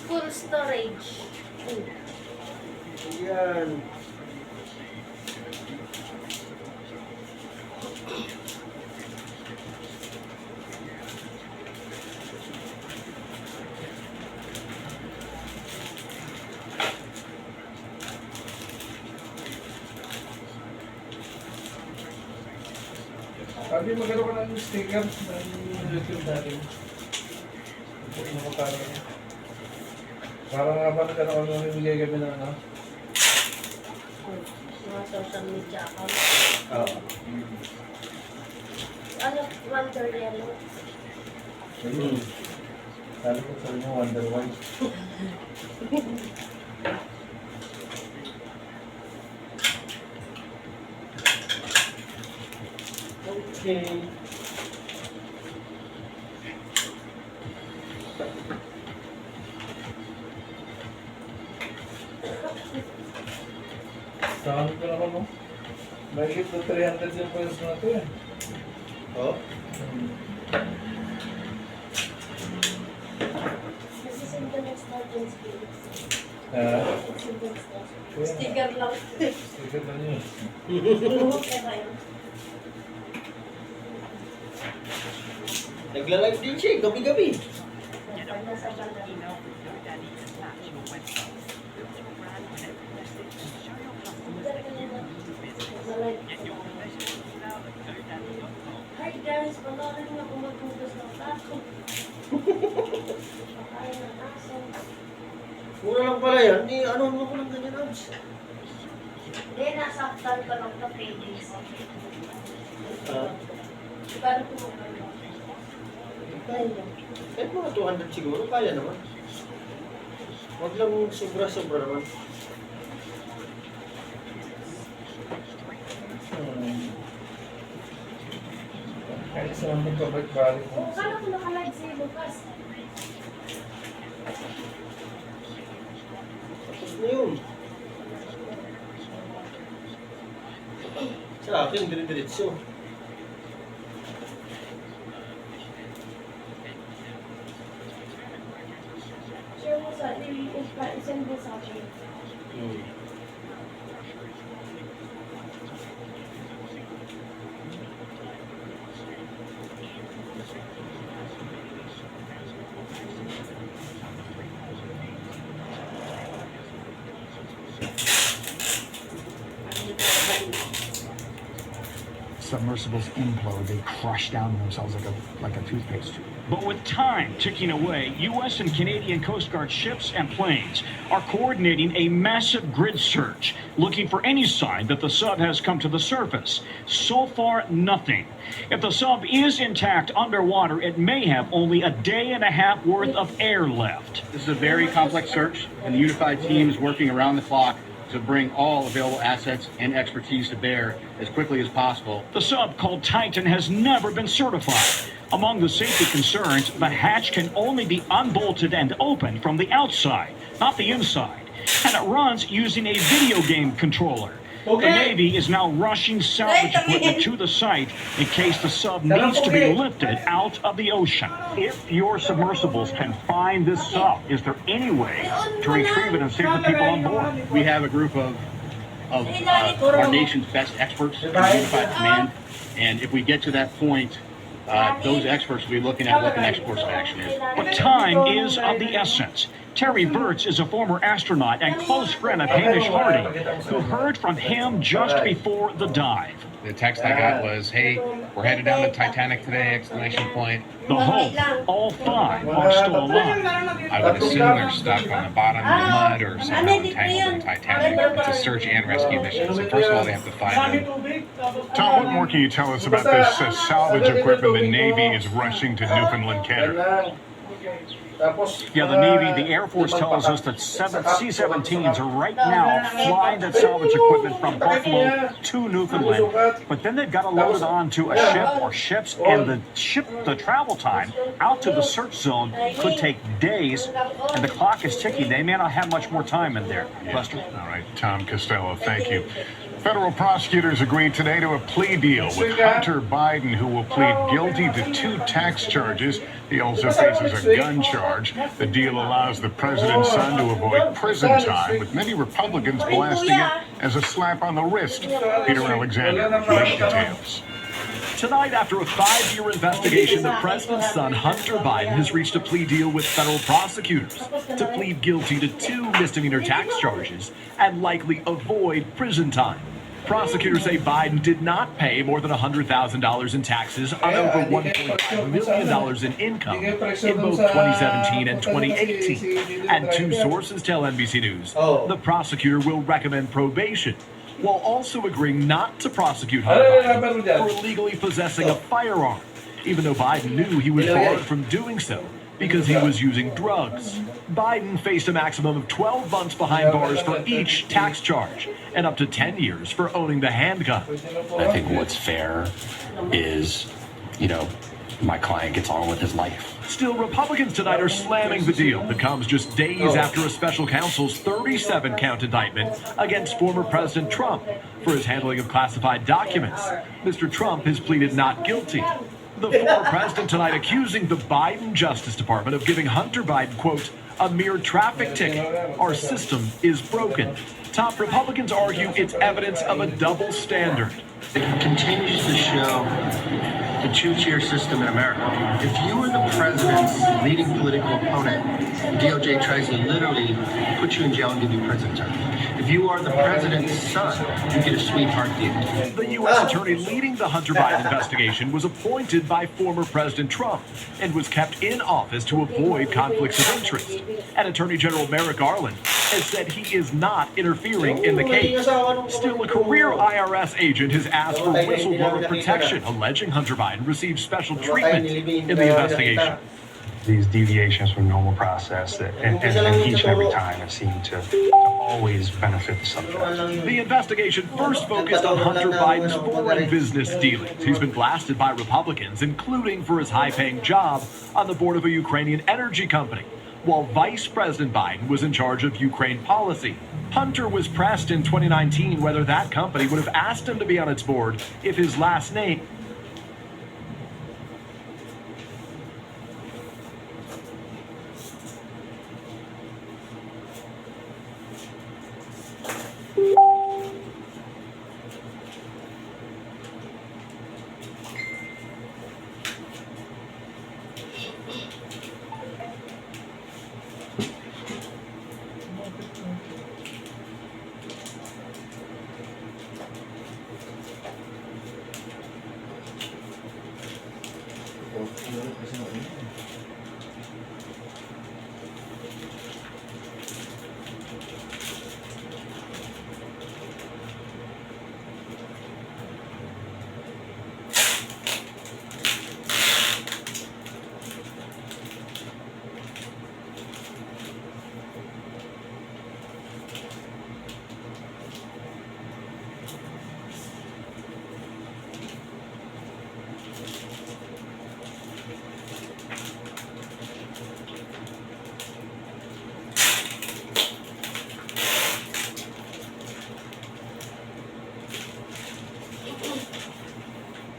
Full storage. Yan. Sabi magkaroon ka ng sticker ng YouTube natin. Parang nga ba nagkaroon ng bigay kami ng ano? Mga social media account. Oo. Ano, Wonder Yellow? Sabi ko sabi mo Wonder White. Okay. Saan ko naman mo? Mahigit na 300 yung pesos na ito eh. Oo? Nasisim ka ng Sturgeon's Fields. Sticker Sticker lang. Sticker lang yun. Okay ba yun? Nagla-live din siya gabi-gabi. Pag nasa banda. Hi guys, panoorin mo kung magpugas ng tato. Pakain ng aso. Mura lang pala yan. Ano ko lang ganyan abs. Hindi, nasaktan ka ng papages. Paano kung Kahit mga 200 siguro, kaya naman. Huwag lang sobra-sobra naman. Kahit sa mga pabalik-balik mo. kung kala ko nakalive si Lucas. Tapos na yun. Sa akin, dire-diretso. Share mo sa, isend mo sa akin. Submersibles implode, they crush down themselves like a toothpaste tube. But with time ticking away, U.S. and Canadian Coast Guard ships and planes are coordinating a massive grid search, looking for any sign that the sub has come to the surface. So far, nothing. If the sub is intact underwater, it may have only a day and a half worth of air left. This is a very complex search, and the unified team is working around the clock to bring all available assets and expertise to bear as quickly as possible. The sub, called Titan, has never been certified. Among the safety concerns, the hatch can only be unbolted and opened from the outside, not the inside. And it runs using a video game controller. The Navy is now rushing salvage equipment to the site in case the sub needs to be lifted out of the ocean. If your submersibles can find this sub, is there any way to retrieve it and save the people on board? We have a group of our nation's best experts in unified command, and if we get to that point, those experts will be looking at what the next course of action is. But time is of the essence. Terry Burtz is a former astronaut and close friend of Hamish Harding, who heard from him just before the dive. The text I got was, "Hey, we're headed down to Titanic today!" Exclamation point. The hope all five are still alive. I would assume they're stuck on the bottom of the mud or somehow entangled in Titanic. It's a search and rescue mission. So first of all, they have to find them. Tom, what more can you tell us about this salvage equipment the Navy is rushing to Newfoundland, Canada? Yeah, the Navy, the Air Force tells us that C-17s are right now flying that salvage equipment from Buffalo to Newfoundland. But then they've got to load it onto a ship or ships, and the travel time out to the search zone could take days, and the clock is ticking. They may not have much more time in there. Buster? All right, Tom Costello, thank you. Federal prosecutors agreed today to a plea deal with Hunter Biden, who will plead guilty to 2 tax charges. He also faces a gun charge. The deal allows the president's son to avoid prison time, with many Republicans blasting it as a slap on the wrist. Peter Alexander, late details. Tonight, after a 5-year investigation, the president's son, Hunter Biden, has reached a plea deal with federal prosecutors to plead guilty to 2 misdemeanor tax charges and likely avoid prison time. Prosecutors say Biden did not pay more than $100,000 in taxes on over $1.5 million in income in both 2017 and 2018. And 2 sources tell NBC News the prosecutor will recommend probation, while also agreeing not to prosecute Hunter Biden for illegally possessing a firearm, even though Biden knew he was barred from doing so because he was using drugs. Biden faced a maximum of 12 months behind bars for each tax charge and up to 10 years for owning the handgun. I think what's fair is, my client gets on with his life. Still, Republicans tonight are slamming the deal that comes just days after a special counsel's 37-count indictment against former President Trump for his handling of classified documents. Mr. Trump has pleaded not guilty. The former president tonight accusing the Biden Justice Department of giving Hunter Biden, quote, a mere traffic ticket. Our system is broken. Top Republicans argue it's evidence of a double standard. It continues to show the two-tier system in America. If you are the president's leading political opponent, the DOJ tries to literally put you in jail and give you prison time. If you are the president's son, you get a sweetheart deal. The U.S. attorney leading the Hunter Biden investigation was appointed by former President Trump and was kept in office to avoid conflicts of interest. And Attorney General Merrick Garland has said he is not interfering in the case. Still, a career IRS agent has asked for whistleblower protection, alleging Hunter Biden received special treatment in the investigation. These deviations from normal process and each and every time it seemed to always benefit the subject. The investigation first focused on Hunter Biden's foreign business dealings. He's been blasted by Republicans, including for his high-paying job on the board of a Ukrainian energy company, while Vice President Biden was in charge of Ukraine policy. Hunter was pressed in 2019 whether that company would have asked him to be on its board if his last name